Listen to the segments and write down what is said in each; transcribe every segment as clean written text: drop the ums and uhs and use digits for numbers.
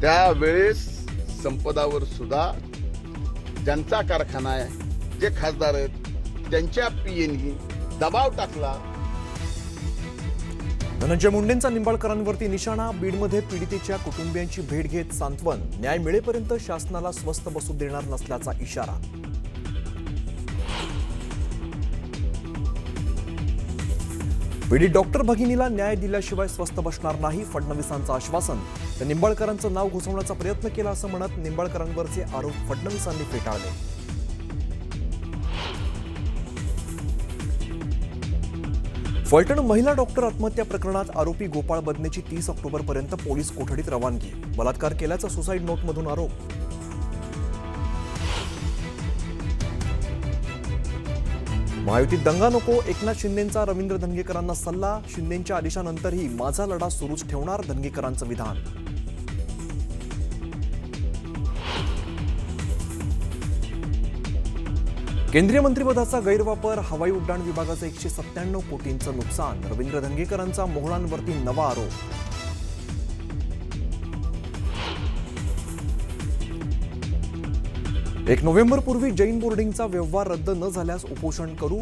त्यावेळेस संपदावर सुद्धा ज्यांचा कारखाना आहे, जे खासदार आहेत, त्यांच्या पीएनी दबाव टाकला. धनंजय मुंडेंचा निंबाळकरांवरती निशाणा. बीडमध्ये पीडितेच्या कुटुंबियांची भेट घेत सांत्वन. न्याय मिळेपर्यंत शासनाला स्वस्थ बसू देणार नसल्याचा इशारा. पीडित डॉक्टर भगिनीला न्याय दिल्याशिवाय स्वस्थ बसणार नाही, फडणवीसांचं आश्वासन. तर निंबाळकरांचं नाव घुसवण्याचा प्रयत्न केला असं म्हणत निंबाळकरांवरचे आरोप फडणवीसांनी फेटाळले. फलटण महिला डॉक्टर आत्महत्या प्रकरणात आरोपी गोपाळ बदनेची 30 ऑक्टोबरपर्यंत पोलीस कोठडीत रवानगी. बलात्कार केल्याचा सुसाईड नोटमधून आरोप. महायुतीत दंगा नको, एकनाथ शिंदेंचा रवींद्र धंगेकरांना सल्ला. शिंदेंच्या आदेशानंतरही माझा लढा सुरूच ठेवणार, धंगेकरांचं विधान. केंद्रीय मंत्रिपदाचा गैरवापर, हवाई उड्डाण विभागाचं 197 कोटींचं नुकसान. रवींद्र धंगेकरांचा मोहळांवरती नवा आरोप. एक नोव्हेंबरपूर्वी जैन बोर्डिंगचा व्यवहार रद्द न झाल्यास उपोषण करू,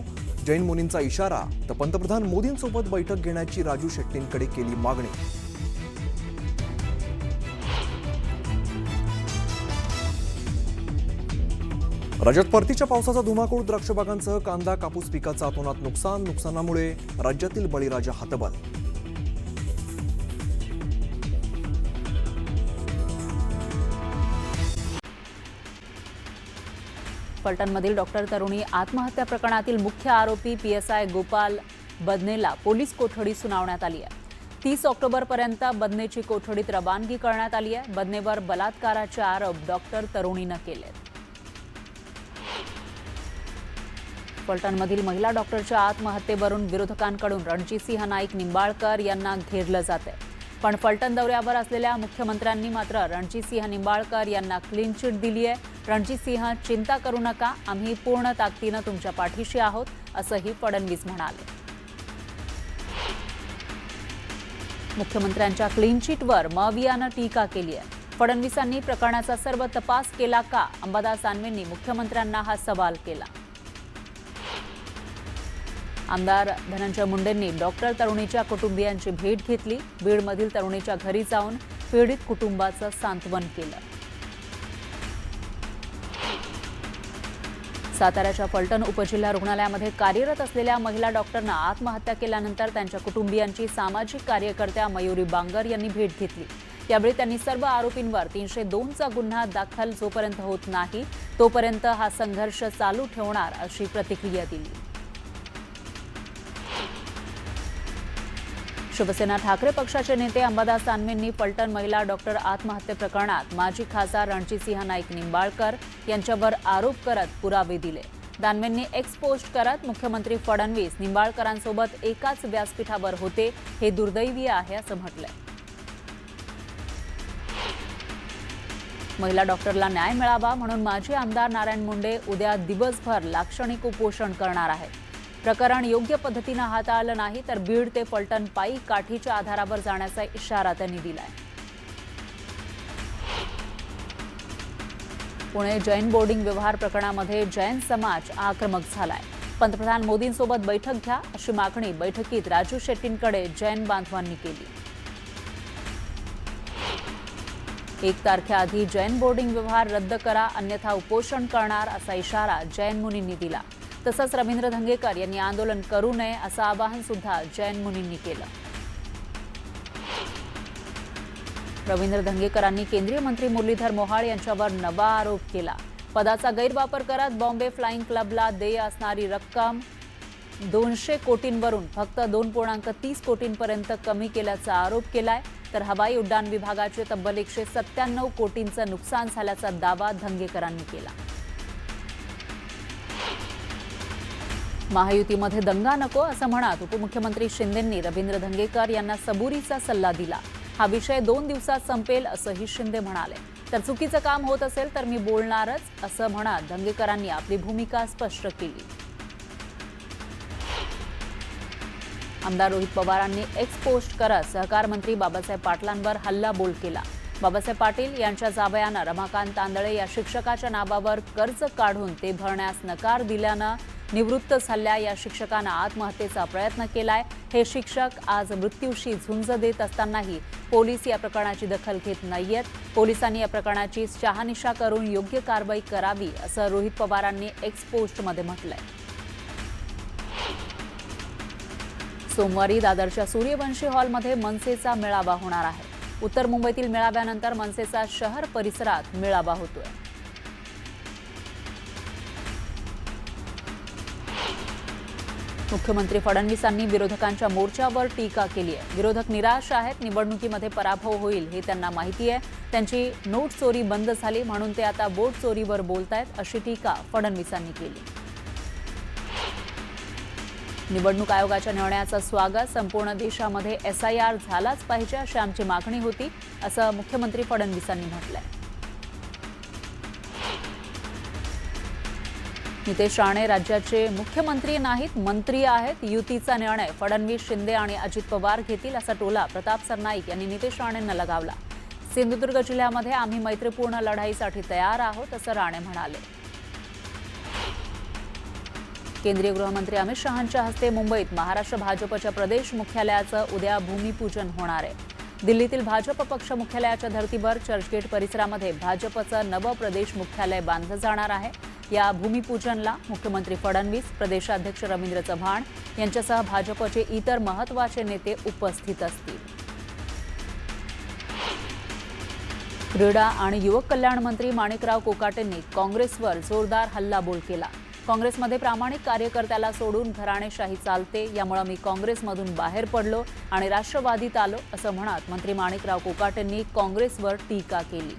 जैन मुनींचा इशारा. तर पंतप्रधान मोदींसोबत बैठक घेण्याची राजू शेट्टींकडे केली मागणी. राज्यात परतीच्या पावसाचा धुमाकूळ. द्राक्ष बागांसह कांदा, कापूस पिकाचं अतोनात नुकसान. नुकसानामुळे राज्यातील बळीराजा हतबल. फलटणमधील डॉक्टर तरुणी आत्महत्या प्रकरणातील मुख्य आरोपी पीएसआय गोपाल बदनेला पोलीस कोठडी सुनावण्यात आली आहे. 30 ऑक्टोबरपर्यंत बदनेची कोठडीत रवानगी करण्यात आली आहे. बदनेवर बलात्काराचे आरोप डॉक्टर तरुणीनं केलेत. फलटणमधील महिला डॉक्टरच्या आत्महत्येवरून विरोधकांकडून रणजितसिंह नाईक निंबाळकर यांना घेरलं जाते. पण फलटण दौऱ्यावर असलेल्या मुख्यमंत्र्यांनी मात्र रणजितसिंह निंबाळकर यांना क्लीन चिट दिली आहे. रणजितसिंह, चिंता करू नका, आम्ही पूर्ण ताकदीनं तुमच्या पाठीशी आहोत, असंही फडणवीस म्हणाले. मुख्यमंत्र्यांच्या क्लीन चिटवर मवियानं टीका केली आहे. फडणवीसांनी प्रकरणाचा सर्व तपास केला का? अंबादास दानवेंनी मुख्यमंत्र्यांना हा सवाल केला. आमदार धनंजय मुंडेंनी डॉक्टर तरुणीच्या कुटुंबियांची भेट घेतली. बीडमधील तरुणीच्या घरी जाऊन पीडित कुटुंबाचं सांत्वन केलं. साताऱ्याच्या फलटण उपजिल्हा रुग्णालयामध्ये कार्यरत असलेल्या महिला डॉक्टरनं आत्महत्या केल्यानंतर त्यांच्या कुटुंबियांची सामाजिक कार्यकर्त्या मयुरी बांगर यांनी भेट घेतली. यावेळी त्यांनी सर्व आरोपींवर 302चा गुन्हा दाखल जोपर्यंत होत नाही तोपर्यंत हा संघर्ष चालू ठेवणार अशी प्रतिक्रिया दिली. शिवसेना ठाकरे पक्षाचे नेते अंबादास दानवेंनी फलटण महिला डॉक्टर आत्महत्या प्रकरणात माजी खासदार रणजितसिंह नाईक निंबाळकर यांच्यावर आरोप करत पुरावे दिले. दानवेंनी एक्स पोस्ट करत मुख्यमंत्री फडणवीस निंबाळकरांसोबत एकाच व्यासपीठावर होते, हे दुर्दैवी आहे असं म्हटलंय. महिला डॉक्टरला न्याय मिळावा म्हणून माजी आमदार नारायण मुंडे उद्या दिवसभर लाक्षणिक उपोषण करणार आहेत. प्रकरण योग्य पद्धतीनं हाताळलं नाही तर बीड ते फलटण पायी काठीच्या आधारावर जाण्याचा इशारा त्यांनी दिलाय. पुणे जैन बोर्डिंग व्यवहार प्रकरणामध्ये जैन समाज आक्रमक झालाय. पंतप्रधान मोदींसोबत बैठक घ्या अशी मागणी बैठकीत राजू शेट्टींकडे जैन बांधवांनी केली. 1 तारखेआधी जैन बोर्डिंग व्यवहार रद्द करा, अन्यथा उपोषण करणार असा इशारा जैन मुनींनी दिला. तसंच रवींद्र धंगेकर यांनी आंदोलन करू नये असं आवाहन सुद्धा जैन मुनींनी केलं. रवींद्र धंगेकरांनी केंद्रीय मंत्री मुरलीधर मोहोळ यांच्यावर नवा आरोप केला. पदाचा गैरवापर करत बॉम्बे फ्लाइंग क्लबला देय असणारी रक्कम 200 कोटींवरून फक्त 2.30 कोटींपर्यंत कमी केल्याचा आरोप केलाय. तर हवाई उड्डाण विभागाचे तब्बल 197 कोटींचं नुकसान झाल्याचा दावा धंगेकरांनी केला. महायुतीमध्ये दंगा नको असं म्हणत उपमुख्यमंत्री शिंदेंनी रवींद्र धंगेकर यांना सबुरीचा सल्ला दिला. हा विषय 2 दिवसात संपेल असंही शिंदे म्हणाले. तर चुकीचं काम होत असेल तर मी बोलणारच असं म्हणत धंगेकरांनी आपली भूमिका स्पष्ट केली. आमदार रोहित पवारांनी एक्स पोस्ट करत सहकार मंत्री बाबासाहेब पाटलांवर हल्लाबोल केला. बाबासाहेब पाटील यांच्या जावयानं रमाकांत तांदळे या शिक्षकाच्या नावावर कर्ज काढून ते भरण्यास नकार दिल्यानं निवृत्त झालेल्या या शिक्षकानं आत्महत्येचा प्रयत्न केलाय. हे शिक्षक आज मृत्यूशी झुंज देत असतानाही पोलीस या प्रकरणाची दखल घेत नाहीयेत. पोलिसांनी या प्रकरणाची शहानिशा करून योग्य कारवाई करावी असं रोहित पवारांनी एक्स पोस्टमध्ये म्हटलंय. सोमवारी दादरच्या सूर्यवंशी हॉलमध्ये मनसेचा मेळावा होणार आहे. उत्तर मुंबईतील मेळाव्यानंतर मनसेचा शहर परिसरात मेळावा होतोय. मुख्यमंत्री फडणवीसांनी विरोधकांच्या मोर्चावर टीका केली आहे. विरोधक निराश आहेत. निवडणुकीमध्ये पराभव होईल हे त्यांना माहिती आहे. त्यांची नोट चोरी बंद झाली म्हणून ते आता वोट चोरीवर बोलतायत अशी टीका फडणवीसांनी केली. निवडणूक आयोगाच्या निर्णयाचं स्वागत. संपूर्ण देशामध्ये SIR झालाच पाहिजे अशी आमची मागणी होती असं मुख्यमंत्री फडणवीसांनी म्हटलंय. नितेश राणे राज्याचे मुख्यमंत्री नाहीत, मंत्री आहेत. युतीचा निर्णय फडणवीस, शिंदे आणि अजित पवार घेतील असा टोला प्रताप सरनाईक यांनी नितेश राणेंना लगावला. सिंधुदुर्ग जिल्ह्यामध्ये आम्ही मैत्रीपूर्ण लढाईसाठी तयार आहोत असं राणे म्हणाले. केंद्रीय गृहमंत्री अमित शहांच्या हस्ते मुंबईत महाराष्ट्र भाजपच्या प्रदेश मुख्यालयाचं उद्या भूमिपूजन होणार आहे. दिल्लीतील भाजप पक्ष मुख्यालयाच्या धर्तीवर चर्चगेट परिसरामध्ये भाजपचं नवं प्रदेश मुख्यालय बांधलं जाणार आहे. या भूमिपूजनला मुख्यमंत्री फडणवीस, प्रदेशाध्यक्ष रवींद्र चव्हाण यांच्यासह भाजपचे इतर महत्त्वाचे नेते उपस्थित असतील. क्रीडा आणि युवक कल्याण मंत्री माणिकराव कोकाटेंनी काँग्रेसवर जोरदार हल्लाबोल केला. काँग्रेसमध्ये प्रामाणिक कार्यकर्त्याला सोडून घराणेशाही चालते, यामुळे मी काँग्रेसमधून बाहेर पडलो आणि राष्ट्रवादीत आलो असं म्हणत मंत्री माणिकराव कोकाटेंनी काँग्रेसवर टीका केली.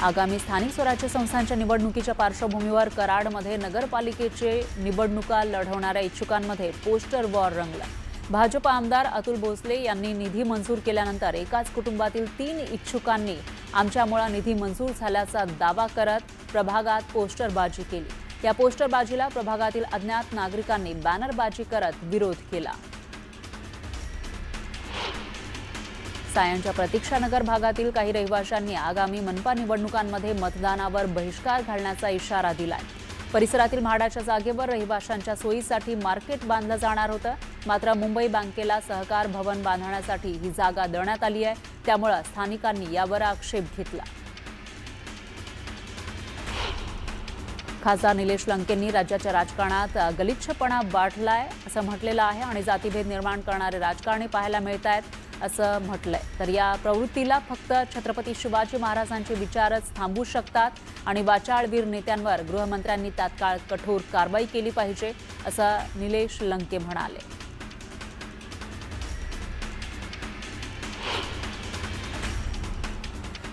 आगामी स्थानिक स्वराज्य संस्थांच्या निवडणुकीच्या पार्श्वभूमीवर कराडमध्ये नगरपालिकेचे निवडणुका लढवणाऱ्या इच्छुकांमध्ये पोस्टर वॉर रंगला. भाजप आमदार अतुल भोसले यांनी निधी मंजूर केल्यानंतर एकाच कुटुंबातील 3 इच्छुकांनी आमच्यामुळे निधी मंजूर झाल्याचा दावा करत प्रभागात पोस्टरबाजी केली. या पोस्टरबाजीला प्रभागातील अज्ञात नागरिकांनी बॅनरबाजी करत विरोध केला. सायनच्या प्रतीक्षानगर भागातील काही रहिवाशांनी आगामी मनपा निवडणुकांमध्ये मतदानावर बहिष्कार घालण्याचा इशारा दिलाय. परिसरातील म्हाडाच्या जागेवर रहिवाशांच्या सोयीसाठी मार्केट बांधलं जाणार होतं. मात्र मुंबई बँकेला सहकार भवन बांधण्यासाठी ही जागा देण्यात आली आहे. त्यामुळे स्थानिकांनी यावर आक्षेप घेतला. खासदार निलेश लंकेंनी राज्याच्या राजकारणात गलिच्छपणा वाढलाय असं म्हटलेलं आहे आणि जातीभेद निर्माण करणारे राजकारणी पाहायला मिळत आहेत असं म्हटलंय. तर या प्रवृत्तीला फक्त छत्रपती शिवाजी महाराजांचे विचारच थांबवू शकतात आणि वाचाळवीर नेत्यांवर गृहमंत्र्यांनी तात्काळ कठोर कारवाई केली पाहिजे असं निलेश लंके म्हणाले.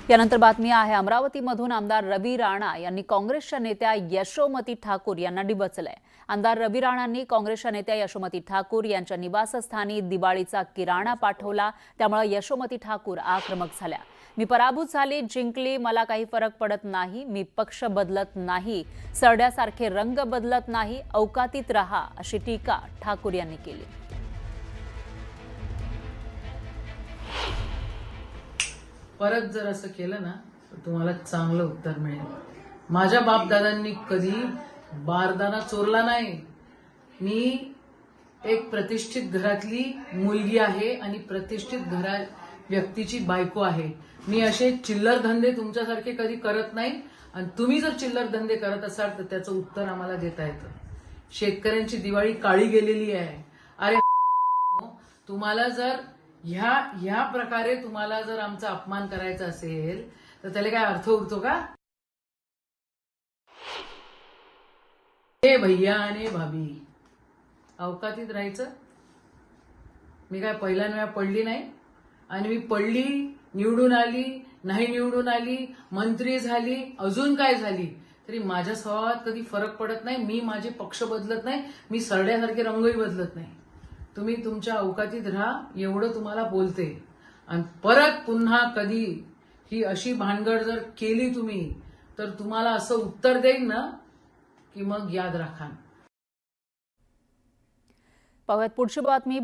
यानंतर बातमी आहे अमरावतीमधून आमदार रवी राणा यांनी काँग्रेसच्या नेत्या यशोमती ठाकूर यांना डिवचलंय. आमदार रवी राणांनी काँग्रेसच्या नेत्या यशोमती ठाकूर यांच्या निवासस्थानी दिवाळीचा किराणा पाठवला. त्यामुळे यशोमती ठाकूर आक्रमक झाल्या. मी पराभूत झाली, जिंकली, मला काही फरक पडत नाही, मी पक्ष बदलत नाही, सरड्यासारखे रंग बदलत नाही, औकातीत रहा अशी टीका ठाकूर यांनी केली. परत जर असं केलं ना तर तुम्हाला चांगलं उत्तर मिळेल. माझ्या बापदादांनी कधी बारदाना चोरला नाही. मी एक प्रतिष्ठित घरातली मुलगी आहे आणि प्रतिष्ठित व्यक्तीची बायको आहे. मी असे चिल्लर धंदे तुमच्यासारखे कधी करत नाही आणि तुम्ही जर चिल्लर धंदे करत असाल तर त्याचं उत्तर आम्हाला देता येतं. शेतकऱ्यांची दिवाळी काळी गेलेली आहे. अरे तुम्हाला जर ह्या प्रकारे तुम्हाला जर आमचा अपमान करायचा असेल तर त्याला काय अर्थ उरतो का? हे भैया आणि भाभी अवकातीत राहायचं. मी काय पहिल्यांदा पडली नाही आणि मी पडली, निवडून आली, नाही निवडून आली, मंत्री झाली, अजून काय झाली तरी माझ्या स्वभावात कधी फरक पडत नाही. मी माझे पक्ष बदलत नाही, मी सरड्यासारखे रंगही बदलत नाही. तुम्ही तुमच्या अवकातीत राहा एवढं तुम्हाला बोलते. आणि परत पुन्हा कधी ही अशी भानगड जर केली तुम्ही तर तुम्हाला असं उत्तर देईन ना की मग याद राखा. पाहूयात पुढची बातमी.